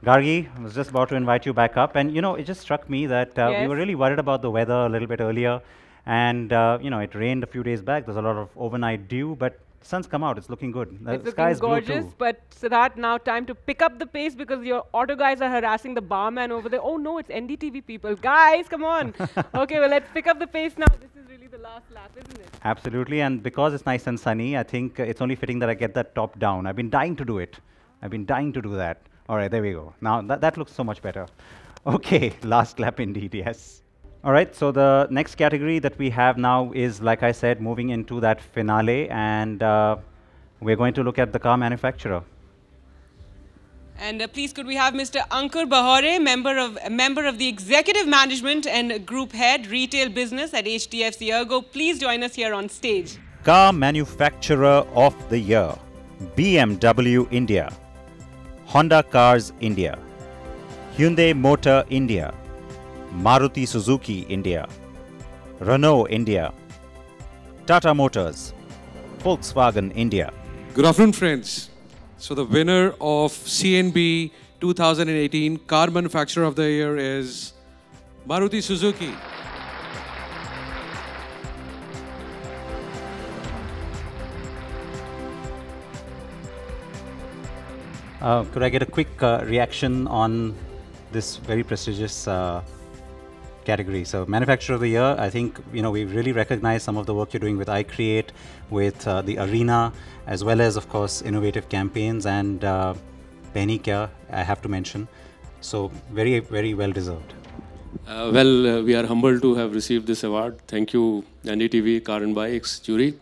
Gargi, I was just about to invite you back up. And, you know, it just struck me that we were really worried about the weather a little bit earlier. And, you know, it rained a few days back. There's a lot of overnight dew, but the sun's come out. It's looking good. It's The sky's looking blue gorgeous, too. but Siddharth, now time to pick up the pace because your auto guys are harassing the barman over there. Oh no, it's NDTV people. Guys, come on. Okay, well, let's pick up the pace now. This is really the last lap, isn't it? Absolutely, and because it's nice and sunny, I think it's only fitting that I get that top down. I've been dying to do it. I've been dying to do that. All right, there we go. Now that looks so much better. Okay, last lap indeed, yes. All right, so the next category that we have now is, like I said, moving into that finale, and we're going to look at the car manufacturer. And please could we have Mr. Ankur Bahore, member of the Executive Management and Group Head, Retail Business at HDFC Ergo. Please join us here on stage. Car Manufacturer of the Year, BMW India, Honda Cars India, Hyundai Motor India, Maruti Suzuki India, Renault India, Tata Motors, Volkswagen India. Good afternoon, friends. So the winner of CNB 2018 Car Manufacturer of the Year is Maruti Suzuki. Could I get a quick reaction on this very prestigious category? So, Manufacturer of the Year, I think, you know, we really recognize some of the work you're doing with iCreate, with the Arena, as well as, of course, innovative campaigns and Pehni Kya, I have to mention. So, very, very well deserved. We are humbled to have received this award. Thank you, NDTV, Car and Bikes jury.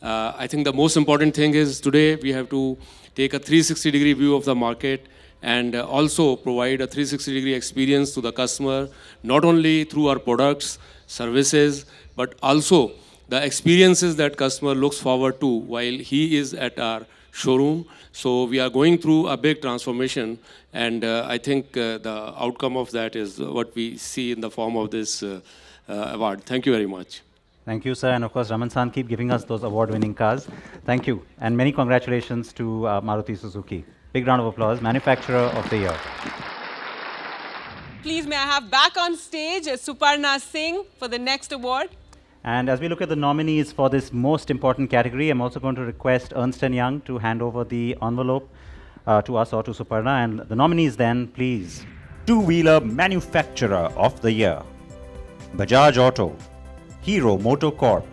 I think the most important thing is today we have to take a 360-degree view of the market and also provide a 360-degree experience to the customer, not only through our products, services, but also the experiences that customer looks forward to while he is at our showroom. So we are going through a big transformation, and I think the outcome of that is what we see in the form of this award. Thank you very much. Thank you, sir. And of course, Raman-san, keep giving us those award-winning cars. Thank you. And many congratulations to Maruti Suzuki. Big round of applause. Manufacturer of the Year. Please, may I have back on stage Suparna Singh for the next award. And as we look at the nominees for this most important category, I'm also going to request Ernst & Young to hand over the envelope to us or to Suparna. And the nominees then, please. Two-wheeler manufacturer of the year. Bajaj Auto, Hero MotoCorp,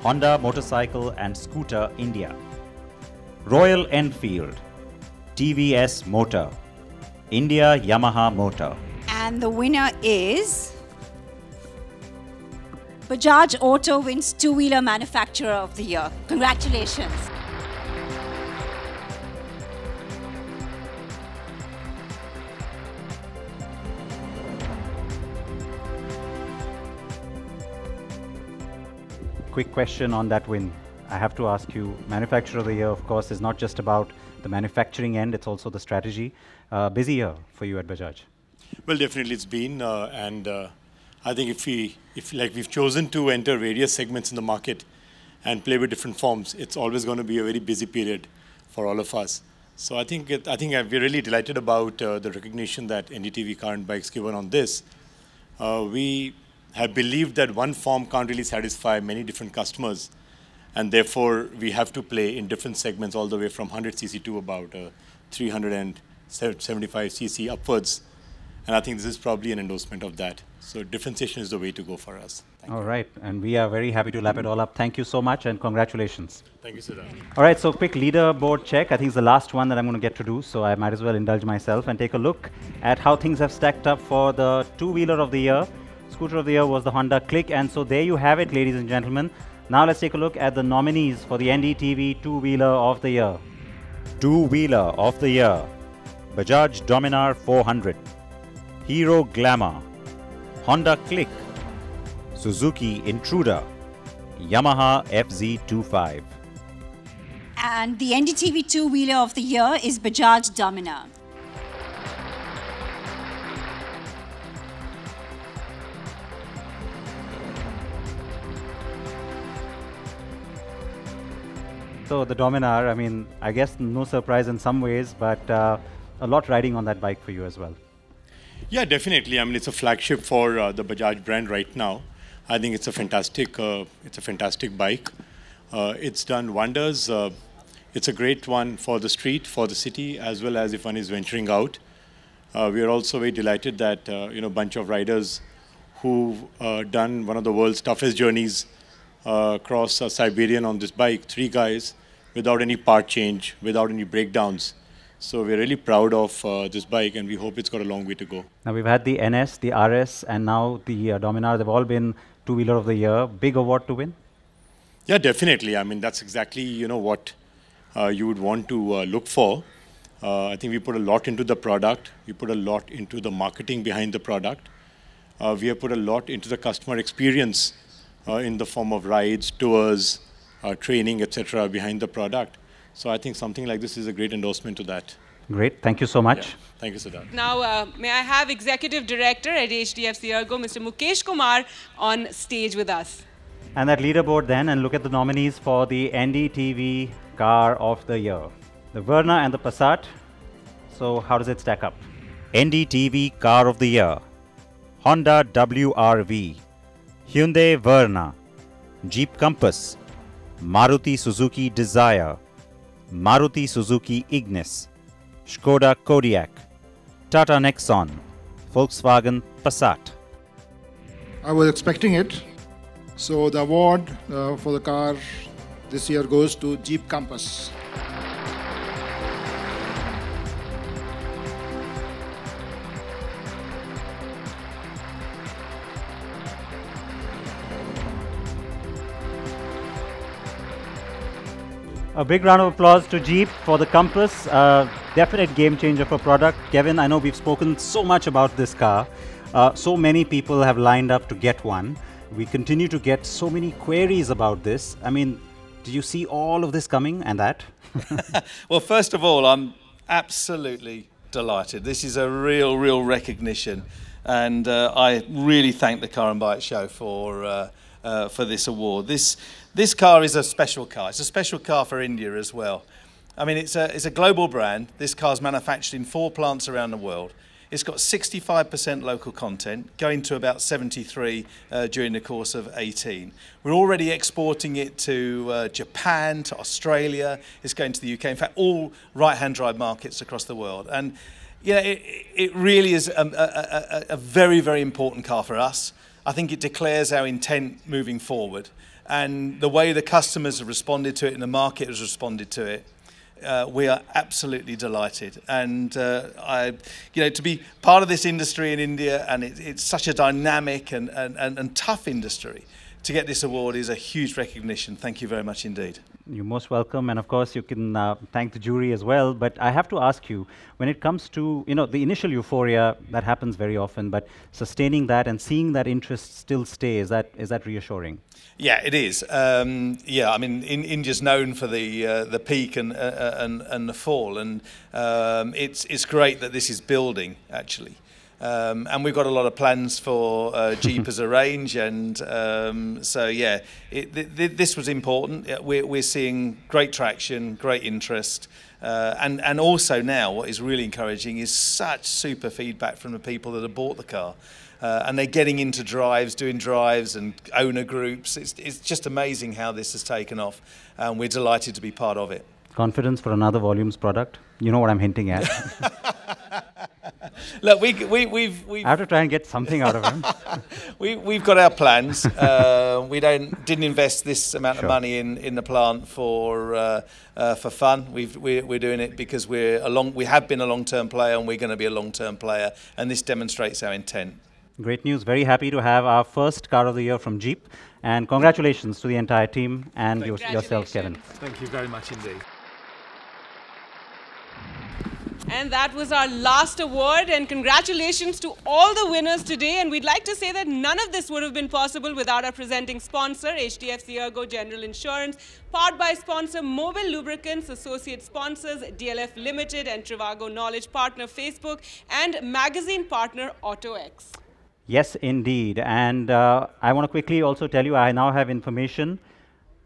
Honda Motorcycle and Scooter India, Royal Enfield, TVS Motor, India Yamaha Motor. And the winner is Bajaj Auto wins two-wheeler manufacturer of the year. Congratulations. Quick question on that win. I have to ask you, manufacturer of the year, of course, is not just about the manufacturing end, it's also the strategy. Busy year for you at Bajaj. Well, definitely it's been, and I think if we've chosen to enter various segments in the market and play with different forms, it's always going to be a very busy period for all of us. So I think we're really delighted about the recognition that NDTV Car and Bike's given on this. We have believed that one form can't really satisfy many different customers, and therefore we have to play in different segments all the way from 100cc to about 375cc upwards. And I think this is probably an endorsement of that. So differentiation is the way to go for us. All right, and we are very happy to lap it all up. Thank you so much and congratulations. Thank you, Siddharth. All right, so quick leaderboard check. I think it's the last one that I'm going to get to do, so I might as well indulge myself and take a look at how things have stacked up for the two-wheeler of the year. Scooter of the year was the Honda Click, and so there you have it, ladies and gentlemen. Now let's take a look at the nominees for the NDTV two-wheeler of the year. Two-wheeler of the year. Bajaj Dominar 400, Hero Glamour, Honda Click, Suzuki Intruder, Yamaha FZ25. And the NDTV two-wheeler of the year is Bajaj Dominar. So the Dominar, I mean, I guess no surprise in some ways, but a lot riding on that bike for you as well. Yeah, definitely. I mean, it's a flagship for the Bajaj brand right now. I think it's a fantastic bike. It's done wonders. It's a great one for the street, for the city, as well as if one is venturing out. We are also very delighted that a bunch of riders who've done one of the world's toughest journeys across Siberian on this bike, 3 guys, without any part change, without any breakdowns. So we're really proud of this bike, and we hope it's got a long way to go. Now we've had the NS, the RS, and now the Dominar. They've all been two-wheeler of the year. Big award to win? Yeah, definitely. I mean, that's exactly what you would want to look for. I think we put a lot into the product. We put a lot into the marketing behind the product. We have put a lot into the customer experience in the form of rides, tours, training, etc. behind the product. So I think something like this is a great endorsement to that. Great. Thank you so much. Yeah. Thank you, Siddharth. Now, may I have Executive Director at HDFC Ergo, Mr. Mukesh Kumar, on stage with us. And that leaderboard then, and look at the nominees for the NDTV Car of the Year. The Verna and the Passat. So how does it stack up? NDTV Car of the Year. Honda WRV, Hyundai Verna, Jeep Compass, Maruti Suzuki Dzire, Maruti Suzuki Ignis, Skoda Kodiaq, Tata Nexon, Volkswagen Passat. I was expecting it. So the award for the car this year goes to Jeep Compass. A big round of applause to Jeep for the Compass. Definite game changer for product. Kevin, I know we've spoken so much about this car. So many people have lined up to get one. We continue to get so many queries about this. I mean, do you see all of this coming and that? Well, first of all, I'm absolutely delighted. This is a real recognition. And I really thank the Car and Bike Show for this award. This car is a special car. It's a special car for India as well. I mean, it's a global brand. This car's manufactured in 4 plants around the world. It's got 65% local content, going to about 73 during the course of 18. We're already exporting it to Japan, to Australia. It's going to the UK. In fact, all right-hand drive markets across the world. And yeah, it really is a very, very important car for us. I think it declares our intent moving forward. And the way the customers have responded to it and the market has responded to it, we are absolutely delighted. And to be part of this industry in India, and it's such a dynamic and tough industry, to get this award is a huge recognition. Thank you very much indeed. You're most welcome, and of course you can thank the jury as well. But I have to ask you, when it comes to the initial euphoria that happens very often, but sustaining that and seeing that interest still stay, is that reassuring? Yeah, it is. Yeah, I mean, India's known for the peak and the fall, and it's great that this is building actually. And we've got a lot of plans for Jeep as a range, and so yeah, this was important. We're seeing great traction, great interest, and also now what is really encouraging is such super feedback from the people that have bought the car. And they're getting into drives, doing drives and owner groups. It's just amazing how this has taken off, and we're delighted to be part of it. Confidence for another volumes product? You know what I'm hinting at. Look, we've I have to try and get something out of him. We've got our plans. We didn't invest this amount of money in the plant for fun. We're doing it because we have been a long-term player, and we're going to be a long-term player, and this demonstrates our intent. Great news. Very happy to have our first car of the year from Jeep, and congratulations to the entire team and yourself, Kevin. Thank you very much indeed. And that was our last award, and congratulations to all the winners today. And we'd like to say that none of this would have been possible without our presenting sponsor, HDFC Ergo General Insurance, powered by sponsor Mobile Lubricants, associate sponsors DLF Limited and Trivago Knowledge Partner Facebook, and magazine partner AutoX. Yes, indeed. And I want to quickly also tell you, I now have information,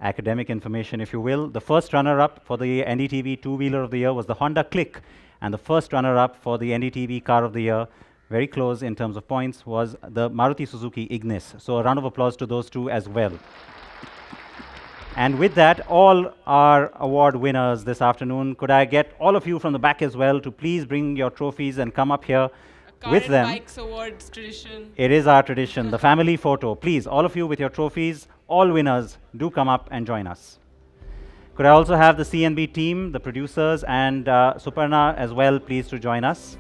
academic information, if you will. The first runner-up for the NDTV two-wheeler of the year was the Honda Click. And the first runner-up for the NDTV car of the year, very close in terms of points, was the Maruti Suzuki Ignis. So a round of applause to those two as well. And with that, all our award winners this afternoon, could I get all of you from the back as well to please bring your trophies and come up here with them. Bikes Awards tradition. It is our tradition, the family photo. Please, all of you with your trophies, all winners, do come up and join us. Could I also have the CNB team, the producers, and Suparna as well, please, to join us.